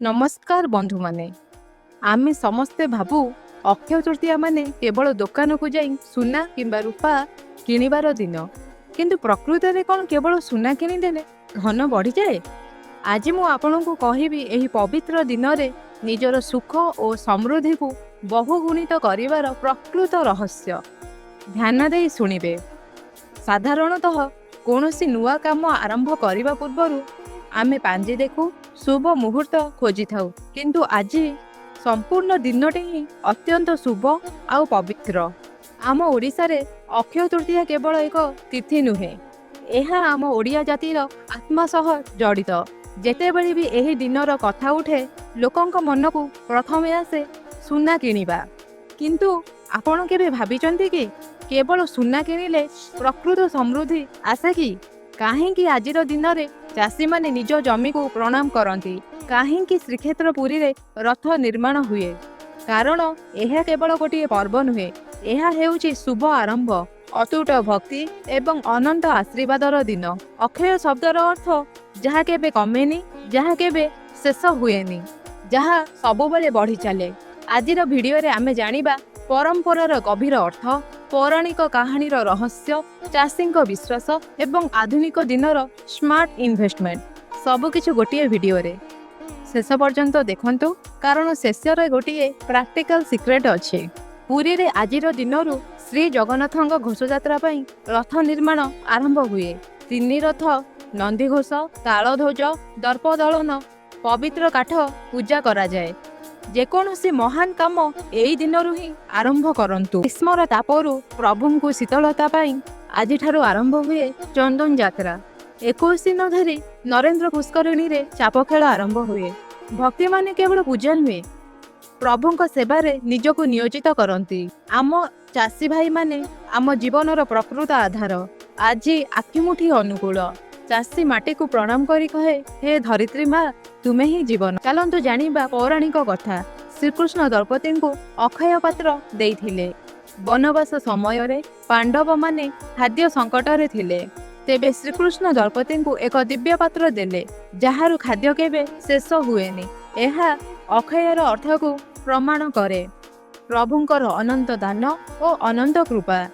नमस्कार बंधु माने आमे समस्ते भाबु अक्षय तृतीया माने केवल दुकान को जाई सुना किंबा रूपा किनिबार दिन किंतु प्रकृति रे कौन केवल सुना किनिदेले धन बढ़ी जाए। आज मु आपनको कहिबी एही पवित्र दिन रे निजर सुख और समृद्धि को बहुगुणित करिवार प्रकृत रहस्य ध्यान दे सुनिबे। साधारणतः कौनसी नुआ काम आरंभ करने पूर्वर आमे पांजे देखू शुभ मुहूर्त खोजी थाउ किंतु आज संपूर्ण दिनटे ही अत्यंत शुभ आउ पवित्र। आम ओडिशा रे अक्षय तृतीया केवल एक तिथि नुहे, यह आम ओडिया जातिर आत्मा सह जड़ित। जेतेबेले भी एही दिनर कथा उठे लोकंक मन को प्रथमे आसे सुना किनिबा। किंतु आपण केबे भाबिचंती कि केवल सुना किनिले प्रकृत समृद्धि आसे कि? काहेकि आजिर दिन में चाषी माने निज जमी को प्रणाम करती, काहेकि श्रीक्षेत्र पुरी रे रथ निर्माण हुए? कारण यह केवल गोटे पर्व नुहे, यह हेउची शुभ आरंभ, अतुट भक्ति एवं अनंत आशीर्वादर दिन। अक्षय शब्दर अर्थ जहा केबे कमेनी, जहा केबे शेष हुएनी, जहा सबुबले बढ़ी चले। आजिर भिडियो रे आमे जानिबा परंपरार गभीर अर्थ, पौराणिक कहानीर रहस्य, चाषी विश्वास एवं आधुनिक दिनर स्मार्ट इन्वेस्टमेंट सबकिछु गोटे भिडियो रे शेष पर्यंत देखंतु, कारण शेषर गोटे प्रैक्टिकल सिक्रेट अच्छे। पुरी रे आजिर दिनरु श्री जगन्नाथଙ୍କ घोषयात्रा पई रथ निर्माण आरंभ हुए। 3 रथ, नंदीघोष, तालध्वज, दर्पदलन, पवित्र काठ पूजा करा जाए। जेकोसी महान काम एई दिनरु ही आरंभ करंतु। ग्रीष्मर तापरु प्रभु को शीतलता पाई आज ठारू आरंभ हुए चंदन यात्रा। 21 दिन धरी नरेंद्र पुष्करिणी रे चाप खेल आरंभ हुए। भक्ति माने केवल पूजा नुहे, प्रभुଙ୍କ सेवारे निजको नियोजित करती। आम चाषी भाई माने आम जीवनर प्रकृत आधार। आज आखिमुठी अनुकूल चाषी माटी को प्रणाम करी कहे, हे धरित्री माँ तुम्हें ही जीवन। चलतु जानिबा पौराणिक कथा। श्रीकृष्ण द्रौपदी को अक्षय पात्र देइथिले। वनवास समय रे पांडव माने खाद्य संकट रे थिले, तेबे श्रीकृष्ण द्रौपदी को एक दिव्य पात्र देले, जहारु खाद्य केबे शेष हुएनी। यह अक्षयर अर्थ को प्रमाण करे प्रभुंकर अनंत दान और अनंत कृपा।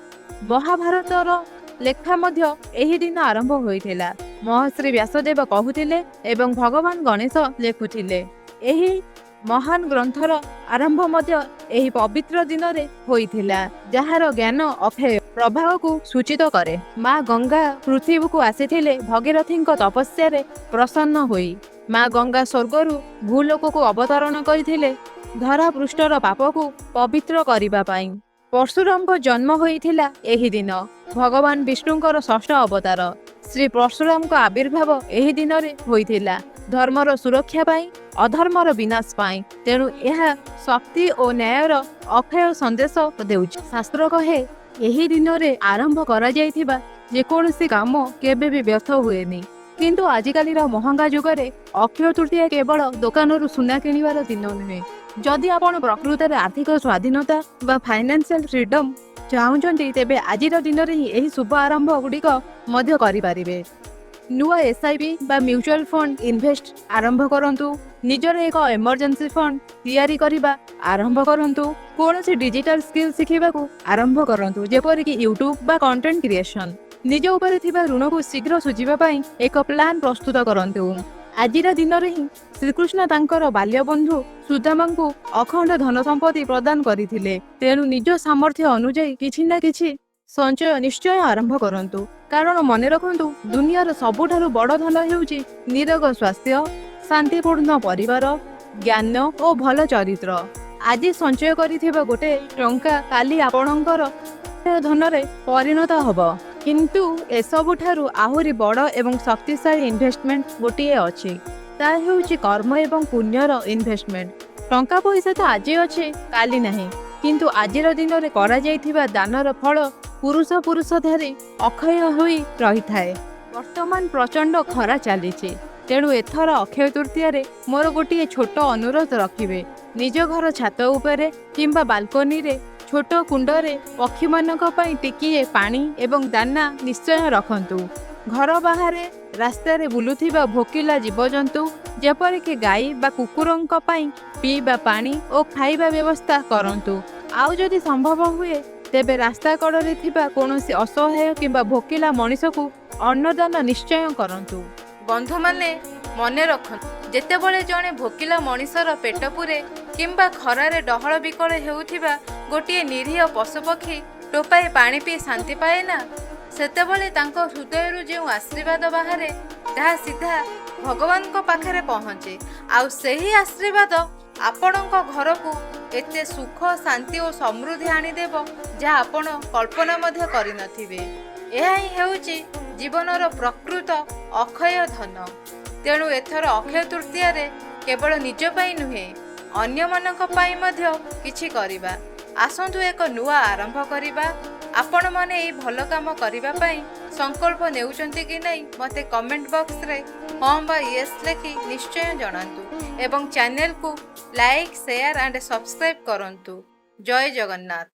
महाभारतर लेखा मध्य एही दिन आरंभ होइथिला। महर्षि व्यासदेव कहूथिले एवं भगवान गणेश लेखुथिले। एही महान ग्रंथर आरंभ मध्य एही पवित्र दिन रे होइथिला, जहार ज्ञान अक्षय प्रभाव को सूचित करे। माँ गंगा पृथ्वी को आसीथिले भगीरथी तपस्या रे प्रसन्न होई। माँ गंगा स्वर्गरु भूलोक को अवतरण करथिले धरा पृष्ठर पाप को पवित्र करिबा पाई। परशुराम को जन्म होइथिला एही दिन। भगवान विष्णुंकर षष्ठ अवतार श्री परशुराम को आविर्भाव एही दिन रे होइथिला, धर्मर सुरक्षा पाई, अधर्मर विनाश पाई। तेणु यह शक्ति और न्यायर अक्षय संदेश देउछि। शास्त्र कहे एही दिन रे आरंभ करा जाइथिबा जेकोसी काम केबे भी व्यर्थ हुएनी। किंतु आजिकाली महंगा जुगरे अक्षय तृतीया केवल दुकानरू सुना किनिबार दिन नुहे। जदि आपण प्रकृत रे आर्थिक स्वाधीनता बा फाइनेंशियल फ्रीडम चाहूचंती, तेबे आजिर दिन रे ही शुभ आरंभ गुड़िक मध्य करि पारिबे। नुआ एसआईपी बा म्यूचुअल फंड इन्वेस्ट आरंभ करंतु। निजर एक इमरजेंसी फंड तैयारी करिबा आरंभ करंतु। कोनोसी डिजिटल स्किल शिखिबाकू आरंभ करंतु, जेपरि कि यूट्यूब बा कंटेंट क्रिएशन। निज उपरे थिबा ऋण को शीघ्र सुझिबा पाई एक प्लान प्रस्तुत करंतु। आजिर दिन रे ही श्रीकृष्ण तांकर बाल्य बंधु सुदामा को अखंड धन संपत्ति प्रदान करथिले। तेणु निज सामर्थ्य अनुसार किछि ना किछि संचय निश्चय आरंभ करंतु। कारण मने रखंतु, दुनियार सबुठारु बड़ धन हेउची निरोग स्वास्थ्य, शांतिपूर्ण परिवार, ज्ञान और भल चरित्र। आज संचय करिथिबा गोटे टंका काली आपणकर धन रे परिणत हबो। किंतु एसबुठारु आहुरी बड़ एवं शक्तिशाली इन्वेस्टमेंट गोटिए अछि, ता हेउची कर्म एवं पुण्यर इन्वेस्टमेंट। टंका पैसा तो आज अच्छे काली नहीं, किंतु आजिर दिन रे करा जाइथिबा दानर फल पुरुष पुरुष धरी अक्षय होई रही थाए। वर्तमान प्रचंड खरा चलीछि, तेणु एथर अक्षय तृतीया रे मोर गोटिए छोट अनुरोध रखिबे। निज घर छात उपरे किंबा बालकोनी रे छोट कुंडरे पक्षी मानक पई टिकिए पानी एवं दाना निश्चय रखंतु। घर बाहर रास्तार बुलुथिबा भोकिला जीवजंतु ଯେପରିକି ଗାଈ ବା କୁକୁରଙ୍କ ପାଇଁ ପିଇବା ପାଣି ଓ ଖାଇବା ବ୍ୟବସ୍ଥା କରନ୍ତୁ। ଆଉ ଯଦି ସମ୍ଭବ ହୁଏ ତେବେ ରାସ୍ତା କଡ଼ରେ ଥିବା କୌଣସି ଅସହାୟ କିମ୍ବା ଭୋକିଲା ମଣିଷକୁ ଅନ୍ନଦାନ ନିଶ୍ଚୟ କରନ୍ତୁ। ବନ୍ଧୁମାନେ ମନେ ରଖନ୍ତୁ, ଯେତେବେଳେ ଜଣେ ଭୋକିଲା ମଣିଷର ପେଟ ପୂରେ କିମ୍ବା ଖରାରେ ଡହଳ ବିକଳ ହେଉଥିବା ଗୋଟିଏ ନିରୀହ ପଶୁପକ୍ଷୀ ଟୋପାଏ ପାଣି ପିଇ ଶାନ୍ତି ପାଏ ନା, ସେତେବେଳେ ତାଙ୍କ ହୃଦୟରୁ ଯେଉଁ ଆଶୀର୍ବାଦ ବାହାରେ ତାହା ସିଧା ଭଗବାନଙ୍କ ପାଖରେ ପହଞ୍ଚେ। ଆଉ ସେହି ଆଶୀର୍ବାଦ ଆପଣଙ୍କ ଘରକୁ ଏତେ ସୁଖ, ଶାନ୍ତି ଓ ସମୃଦ୍ଧି ଆଣିଦେବ ଯାହା ଆପଣ କଳ୍ପନା ମଧ୍ୟ କରିନଥିବେ। ଏହା ହିଁ ହେଉଛି ଜୀବନର ପ୍ରକୃତ ଅକ୍ଷୟ ଧନ। ତେଣୁ ଏଥର ଅକ୍ଷୟ ତୃତୀୟାରେ କେବଳ ନିଜ ପାଇଁ ନୁହେଁ, ଅନ୍ୟମାନଙ୍କ ପାଇଁ ମଧ୍ୟ କିଛି କରିବା। ଆସନ୍ତୁ ଏକ ନୂଆ ଆରମ୍ଭ କରିବା। ଆପଣମାନେ ଏହି ଭଲ କାମ କରିବା ପାଇଁ ସଂକଳ୍ପ ନେଉଛନ୍ତି କି ନାହିଁ ମୋତେ କମେଣ୍ଟ ବକ୍ସରେ ହଁ ବା ୟେସ୍ ଲେଖି ନିଶ୍ଚୟ ଜଣାନ୍ତୁ ଏବଂ ଚ୍ୟାନେଲକୁ ଲାଇକ୍, ସେୟାର ଆଣ୍ଡ ସବସ୍କ୍ରାଇବ୍ କରନ୍ତୁ। ଜୟ ଜଗନ୍ନାଥ।